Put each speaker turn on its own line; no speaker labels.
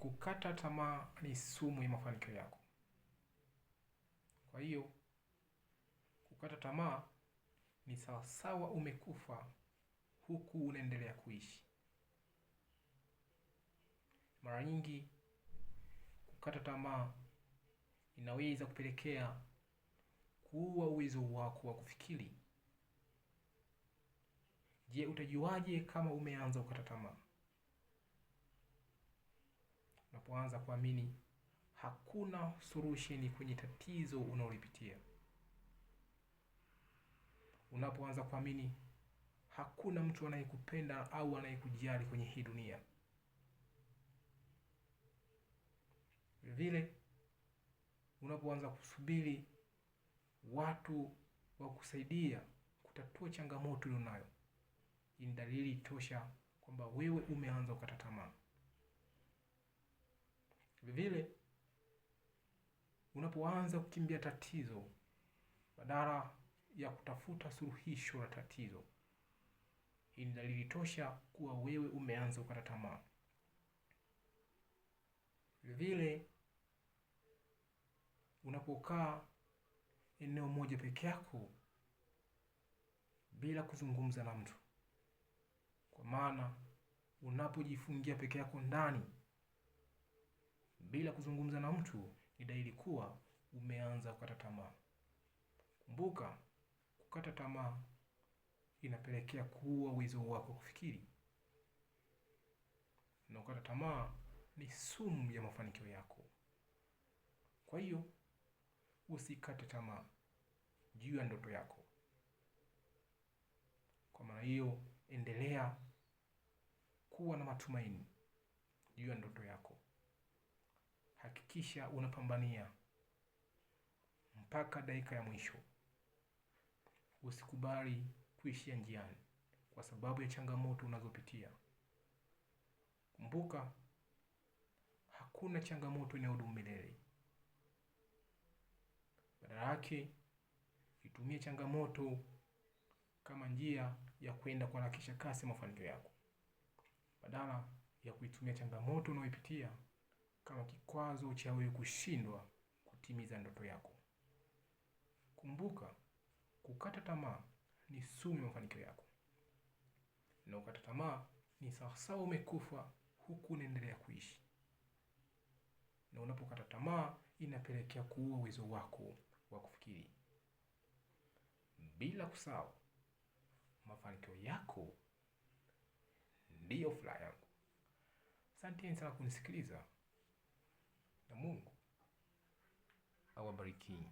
Kukata tamaa ni sumu ya mafanikio yako. Kwa hiyo, kukata tamaa ni sawasawa umekufa huku unaendelea kuishi. Mara nyingi, kukata tamaa inaweza kupelekea kuua uwezo wako wa kufikiri. Je, utajuaje kama umeanza kukata tamaa? Unapoanza kuamini hakuna solution kwenye tatizo unalolipitia. Unapoanza kuamini hakuna mtu anayekupenda au anayekujali kwenye hii dunia. Vile unapoanza kusubiri watu wa kusaidia kutatua changamoto ulionayo, hii ni dalili tosha kwamba wewe umeanza kukata tamaa. Vile unapoanza kukimbia tatizo badala ya kutafuta suluhisho la tatizo, hii ni dalili tosha kuwa wewe umeanza kukata tamaa. Vile unapokaa eneo moja peke yako bila kuzungumza na mtu, kwa maana unapojifungia peke yako ndani bila kuzungumza na mtu, ni dalili kuwa umeanza kukata tamaa. Kumbuka, kukata tamaa inapelekea kuua uwezo wako kufikiri. Na kukata tamaa ni sumu ya mafanikio yako. Kwa hiyo, usikate tamaa juu ya ndoto yako. Kwa maana hiyo, endelea kuwa na matumaini juu ya ndoto yako. Hakikisha unapambania mpaka dakika ya mwisho. Usikubali kuishia njiani kwa sababu ya changamoto unazopitia. Kumbuka, hakuna changamoto inayodumu milele. Badala yake, itumie changamoto kama njia ya kwenda kuharakisha kasi mafanikio yako. Badala ya kuitumia changamoto unayoipitia kama kikwazo cha wewe kushindwa kutimiza ndoto yako. Kumbuka, kukata tamaa ni sumu ya mafanikio yako. Na kukata tamaa ni sawasawa umekufa huku unaendelea kuishi. Na unapokata tamaa inapelekea kuua uwezo wako wa kufikiri. Bila kusahau, mafanikio yako ndiyo furaha yangu. Asanteni sana kunisikiliza, na Mungu awabariki.